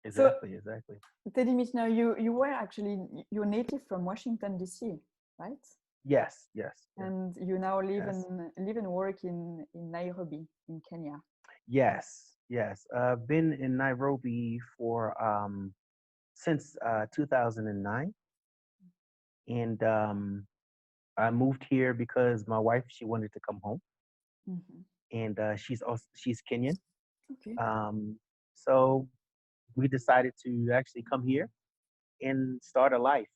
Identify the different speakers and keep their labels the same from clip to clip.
Speaker 1: So,
Speaker 2: Exactly, exactly.
Speaker 1: Teddy Mitchenerin, you were actually, you're native from Washington, D.C., right?
Speaker 2: Yes, yes, yes,
Speaker 1: And you now
Speaker 2: yes,
Speaker 1: live and work in Nairobi, in Kenya.
Speaker 2: yes, yes. I've been in Nairobi for since 2009, and I moved here because my wife, she wanted to come home,
Speaker 1: Mhm.
Speaker 2: and she's Kenyan.
Speaker 1: Okay.
Speaker 2: Um, so we decided to actually come here and start a life.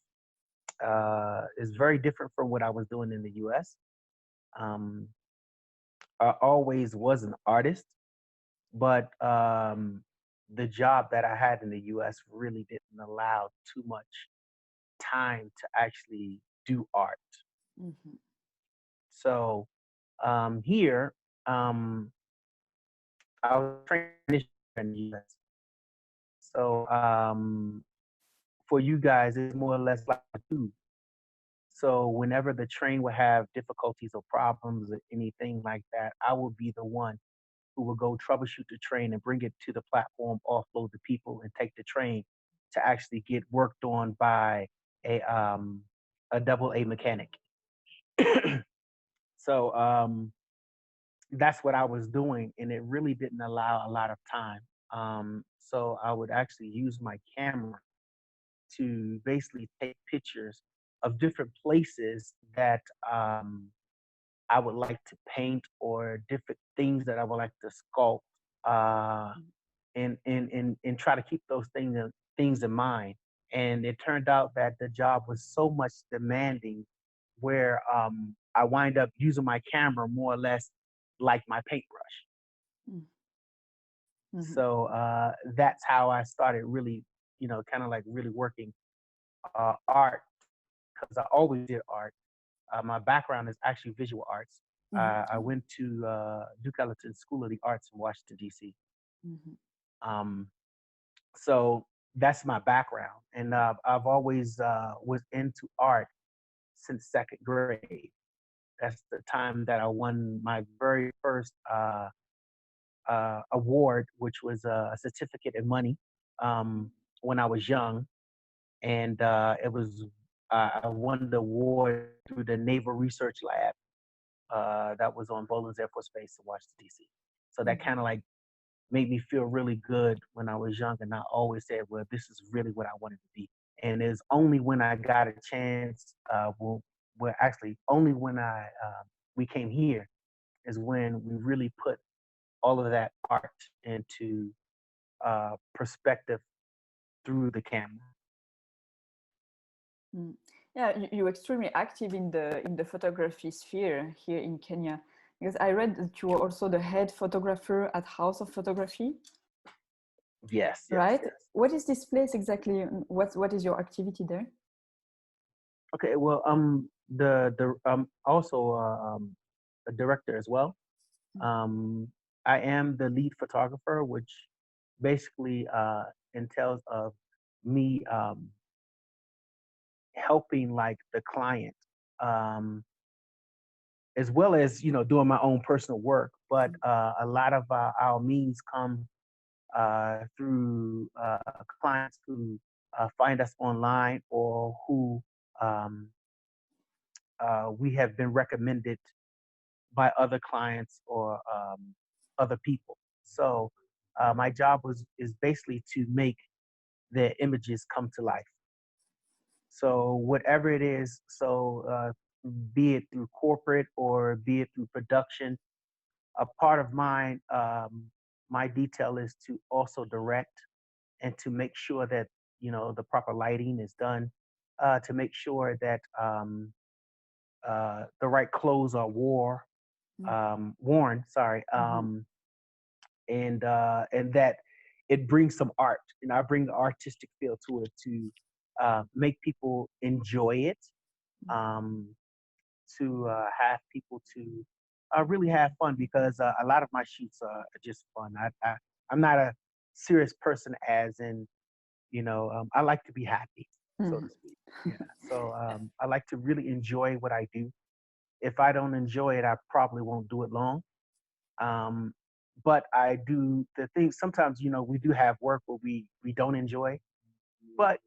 Speaker 2: It's very different from what I was doing in the U.S. Um, I always was an artist, but the job that I had in the U.S. really didn't allow too much time to actually do art.
Speaker 1: Mhm.
Speaker 2: So here, I was trained in the U.S. So for you guys, it's more or less like a tube. So whenever the train would have difficulties or problems or anything like that, I will be the one who will go troubleshoot the train and bring it to the platform, offload the people, and take the train to actually get worked on by a um, a double A mechanic. So that's what I was doing, and it really didn't allow a lot of time. So I would actually use my camera to basically take pictures of different places that I would like to paint or different things that I would like to sculpt, uh, and try to keep those things in mind. And it turned out that the job was so much demanding, where I wind up using my camera more or less like my paintbrush.
Speaker 1: Mm. Mhm.
Speaker 2: So that's how I started really, kind of like really working art, because I always did art. My background is actually visual arts.
Speaker 1: Mhm.
Speaker 2: I
Speaker 1: Oh.
Speaker 2: went to Duke Ellington School of the Arts in Washington, D.C.
Speaker 1: Mhm.
Speaker 2: Um, so that's my background. And I've always was into art since second grade. That's the time that I won my very first award, which was a certificate in money when I was young. And it was I won the award through the Naval Research Lab that was on Boland's Air Force Base in Washington D.C. So that
Speaker 1: Mhm.
Speaker 2: kind of like made me feel really good when I was young, and I always said, "Well, this is really what I wanted to be." And it's only when I got a chance, well, actually, only when we came here is when we really put all of that art into perspective through the camera.
Speaker 1: Mm. Yeah, you're extremely active in the photography sphere here in Kenya, because I read that you are also the head photographer at House of Photography,
Speaker 2: Yes, yes,
Speaker 1: right?
Speaker 2: yes.
Speaker 1: What is this place exactly? What is your activity there?
Speaker 2: Okay, well, the also a director as well. Um, I am the lead photographer, which basically entails of me helping like the client, um, as well as doing my own personal work. But a lot of our means come through clients who find us online, or who um, we have been recommended by other clients or other people. So my job is basically to make the images come to life. So whatever it is, so be it through corporate or be it through production, a part of mine, my detail is to also direct and to make sure that the proper lighting is done, to make sure that the right clothes are worn. Sorry,
Speaker 1: Mhm.
Speaker 2: and that it brings some art. I bring the artistic feel to it to make people enjoy it, um, to have people to really have fun, because a lot of my shoots are just fun. I'm not a serious person, as in I like to be happy, so to
Speaker 1: Mhm.
Speaker 2: speak. Yeah. So I like to really enjoy what I do. If I don't enjoy it, I probably won't do it long. Um, but I do the things. Sometimes, we do have work where we don't enjoy, but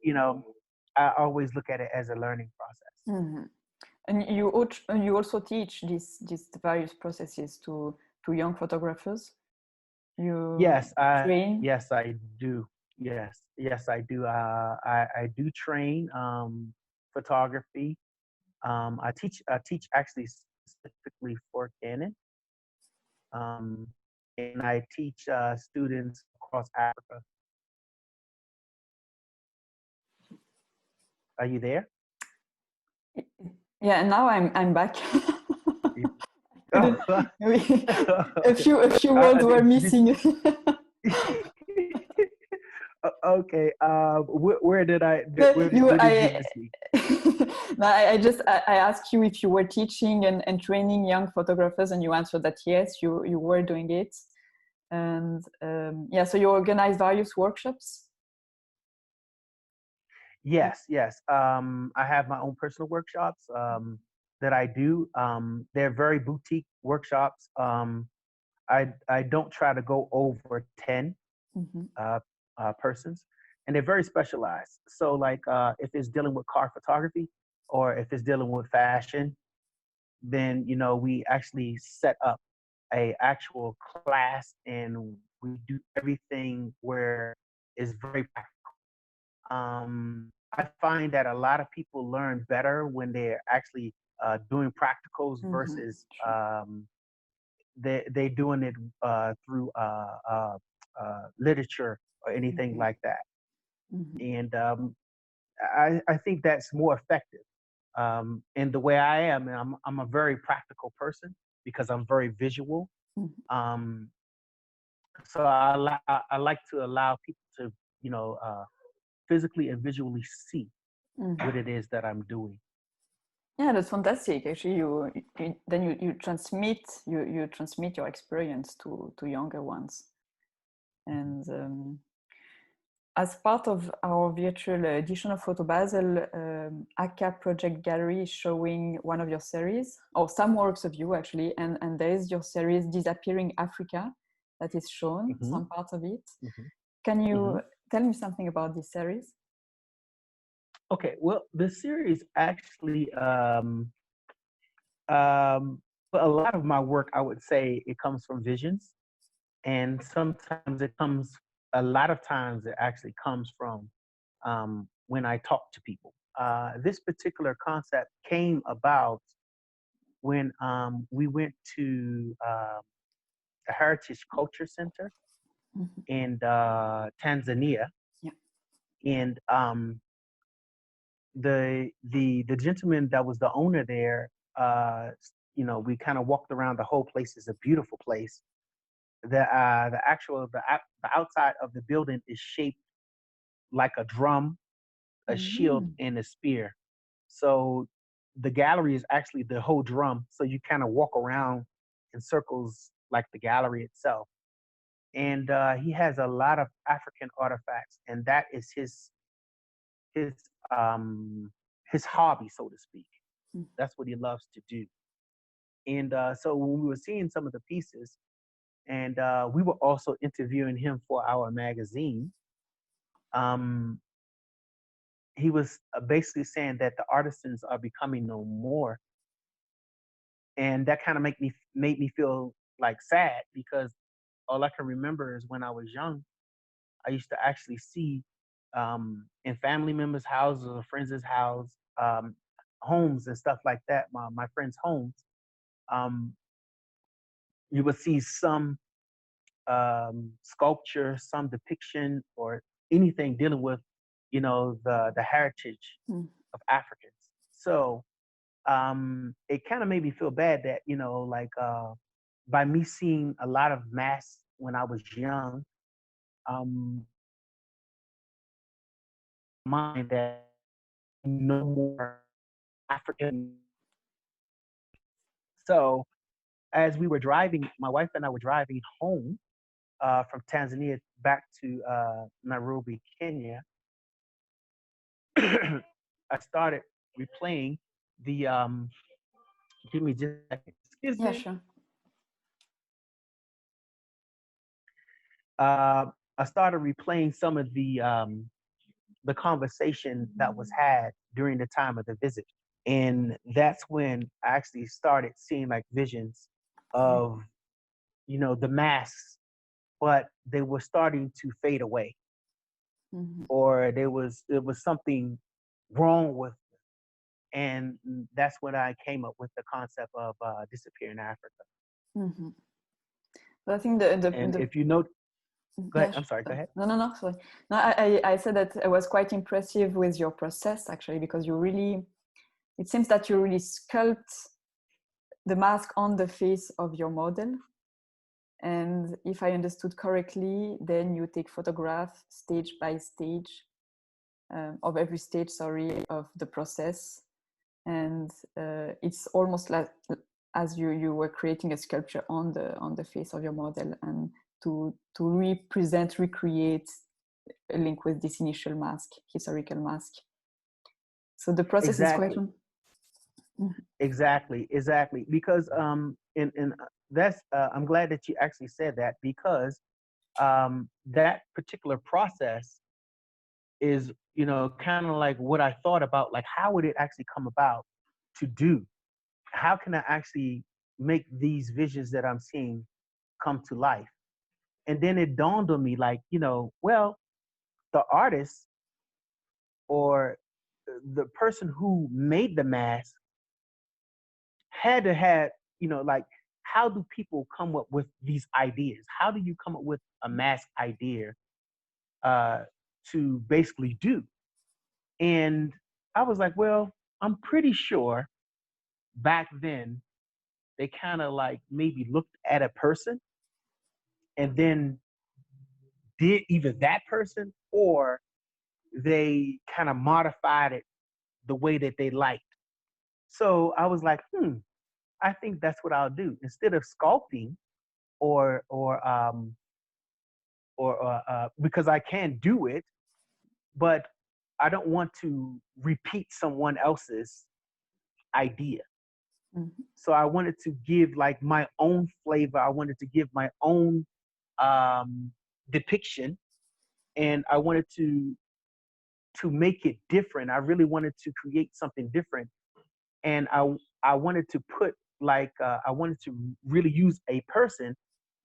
Speaker 2: I always look at it as a learning process.
Speaker 1: Mm-hmm. And you also teach these various processes to young photographers. You
Speaker 2: Yes, I
Speaker 1: train.
Speaker 2: yes I do. Yes I do. I do train photography. I teach actually specifically for Canon, um, and I teach students across Africa. Are you there?
Speaker 1: Yeah, and now I'm back.
Speaker 2: Oh,
Speaker 1: Couldn't, a
Speaker 2: okay.
Speaker 1: few words were
Speaker 2: Did
Speaker 1: missing.
Speaker 2: okay. Where did I?
Speaker 1: No,
Speaker 2: Where did you miss me?
Speaker 1: no, I asked you if you were teaching and training young photographers, and you answered that yes, you were doing it. And yeah, so you organize various workshops.
Speaker 2: Yes, yes. I have my own personal workshops that I do. They're very boutique workshops. I don't try to go over 10
Speaker 1: Mm-hmm.
Speaker 2: persons, and they're very specialized. So, like, if it's dealing with car photography or if it's dealing with fashion, then we actually set up a actual class and we do everything where it's very practical. I find that a lot of people learn better when they're actually doing practicals
Speaker 1: Mm-hmm.
Speaker 2: versus
Speaker 1: Sure.
Speaker 2: they doing it through literature or anything
Speaker 1: Mm-hmm.
Speaker 2: like that.
Speaker 1: Mm-hmm.
Speaker 2: And I think that's more effective. And the way I am, and I'm a very practical person because I'm very visual.
Speaker 1: Mm-hmm.
Speaker 2: Um, so I like to allow people to physically and visually see what
Speaker 1: Mm-hmm.
Speaker 2: it is that I'm doing.
Speaker 1: Yeah, that's fantastic. Actually, then you transmit your experience to younger ones. And as part of our virtual edition of Photo Basel, ACA Project Gallery is showing one of your series, or some works of you actually, and there is your series Disappearing Africa that is shown,
Speaker 2: Hmm.
Speaker 1: some part of it.
Speaker 2: Hmm.
Speaker 1: Can
Speaker 2: Hmm.
Speaker 1: you tell me something about this series?
Speaker 2: Okay, well, the series actually, but a lot of my work, I would say, it comes from visions, and sometimes it comes. A lot of times, it actually comes from when I talk to people. This particular concept came about when we went to the Heritage Culture Center
Speaker 1: Mm-hmm.
Speaker 2: in Tanzania,
Speaker 1: Yeah.
Speaker 2: and the gentleman that was the owner there, we kind of walked around the whole place. Is a beautiful place. The outside of the building is shaped like a drum, a shield,
Speaker 1: Mm-hmm.
Speaker 2: and a spear. So the gallery is actually the whole drum. So you kind of walk around in circles like the gallery itself. And he has a lot of African artifacts, and that is his um, his hobby, so to speak. That's what he loves to do. And so when we were seeing some of the pieces, and we were also interviewing him for our magazine, um, he was basically saying that the artisans are becoming no more, and that kind of made me feel like sad because all I can remember is when I was young, I used to actually see in family members' houses or friends' um, homes and stuff like that. My friends' homes, um, you would see some sculpture, some depiction, or anything dealing with, the heritage
Speaker 1: Mm-hmm.
Speaker 2: of Africans. So it kind of made me feel bad that like by me seeing a lot of masks when I was young, um, mind that no more African. So as we were driving, my wife and I were driving home from Tanzania back to Nairobi, Kenya. I started replaying the give me just a second. Excuse
Speaker 1: Yeah,
Speaker 2: me.
Speaker 1: sure.
Speaker 2: I started replaying some of the conversation that was had during the time of the visit. And that's when I actually started seeing like visions of, the masks, but they were starting to fade away,
Speaker 1: Mhm.
Speaker 2: or it was something wrong with, and that's when I came up with the concept of disappearing Africa.
Speaker 1: Mhm. But I think the
Speaker 2: And
Speaker 1: the
Speaker 2: if you know, go ahead.
Speaker 1: yeah,
Speaker 2: I'm sorry. Go ahead.
Speaker 1: no, no, no, sorry. No, I said that I was quite impressive with your process actually, because you really, it seems that you really sculpt the mask on the face of your model. And if I understood correctly, then you take photograph stage by stage, of every stage, sorry, of the process. And it's almost like as you were creating a sculpture on the face of your model, and to recreate a link with this initial mask, historical mask. So the process is quite.
Speaker 2: Exactly. Exactly. Because and that's I'm glad that you actually said that, because that particular process is, kind of like what I thought about, like how would it actually come about to do? How can I actually make these visions that I'm seeing come to life? And then it dawned on me, like, well, the artist, or the person who made the mask, had to have, like, how do people come up with these ideas? How do you come up with a mask idea uh, to basically do? And I was like, well, I'm pretty sure back then they kind of like maybe looked at a person and then did either that person, or they kind of modified it the way that they liked. So I was like, I think that's what I'll do. Instead of sculpting, or because I can do it, but I don't want to repeat someone else's idea.
Speaker 1: Mhm.
Speaker 2: So I wanted to give like my own flavor. I wanted to give my own um, depiction, and I wanted to make it different. I really wanted to create something different, and I wanted to put like I wanted to really use a person,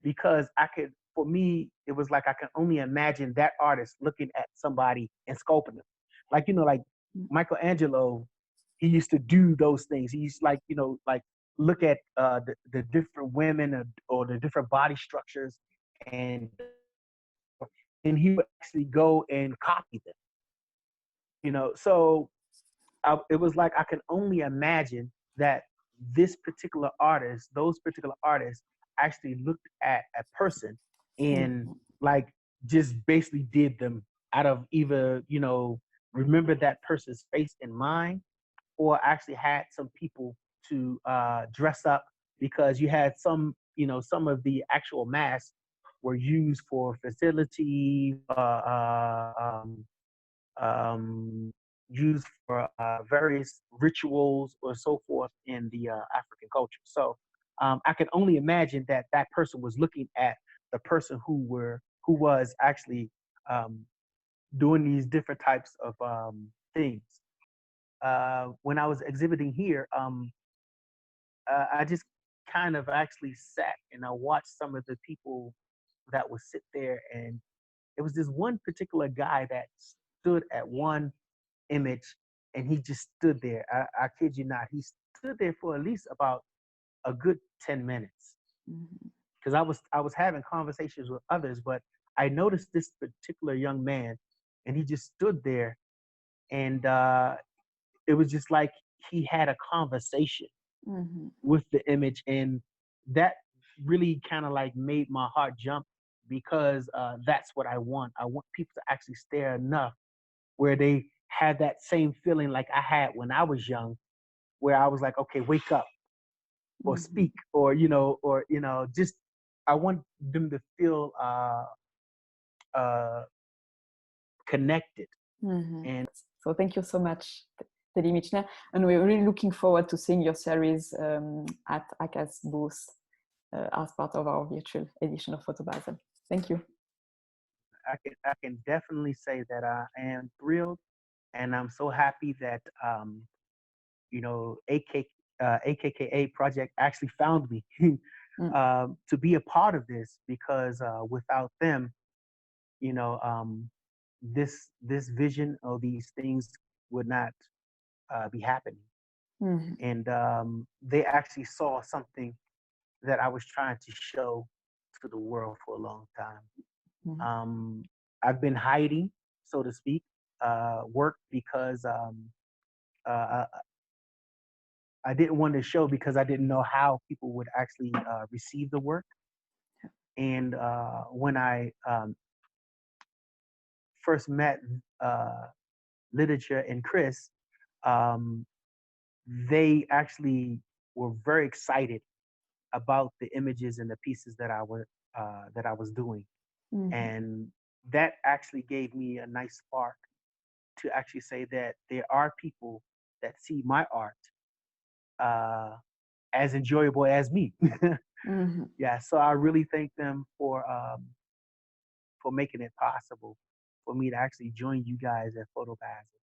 Speaker 2: because I could. For me, it was like I can only imagine that artist looking at somebody and sculpting them, like like Michelangelo. He used to do those things. He used to, like, like look at the different women, or the different body structures, and and he would actually go and copy them. So it was like I can only imagine that those particular artists actually looked at a person, and
Speaker 1: Mhm.
Speaker 2: like just basically did them out of either, remember that person's face in mind, or actually had some people to dress up, because you had some of the actual masks were used for facility, um, used for various rituals or so forth in the African culture. So I can only imagine that that person was looking at the person who was actually um, doing these different types of things. When I was exhibiting here, I just kind of actually sat and I watched some of the people that would sit there, and it was this one particular guy that stood at one image, and he just stood there. I kid you not, he stood there for at least about a good 10 minutes,
Speaker 1: Mhm.
Speaker 2: because I was having conversations with others, but I noticed this particular young man, and he just stood there, and it was just like he had a conversation
Speaker 1: Mhm.
Speaker 2: with the image, and that really kind of like made my heart jump, because that's what I want. I want people to actually stare enough where they had that same feeling like I had when I was young, where I was like, okay, wake up, or
Speaker 1: Mhm.
Speaker 2: speak, or just I want them to feel uh, connected.
Speaker 1: Mhm.
Speaker 2: And
Speaker 1: So thank you so much, Teddy Mitchenerin, and we're really looking forward to seeing your series at ACA's booth as part of our virtual edition of Photo Basel. Thank you.
Speaker 2: I can definitely say that I am thrilled, and I'm so happy that you know, AKKA project actually found me
Speaker 1: Mm,
Speaker 2: to be a part of this because without them, you know, this vision of these things would not be happening.
Speaker 1: mhm,
Speaker 2: And they actually saw something that I was trying to show to the world for a long time.
Speaker 1: mhm,
Speaker 2: Um, I've been hiding, so to speak, work because uh, I didn't want to show because I didn't know how people would actually receive the work. And when I first met uh, Literature and Chris, um, they actually were very excited about the images and the pieces that I was doing,
Speaker 1: mhm,
Speaker 2: and that actually gave me a nice spark to actually say that there are people that see my art uh, as enjoyable as me.
Speaker 1: mhm.
Speaker 2: Yeah, so I really thank them for making it possible for me to actually join you guys at Photo Basel.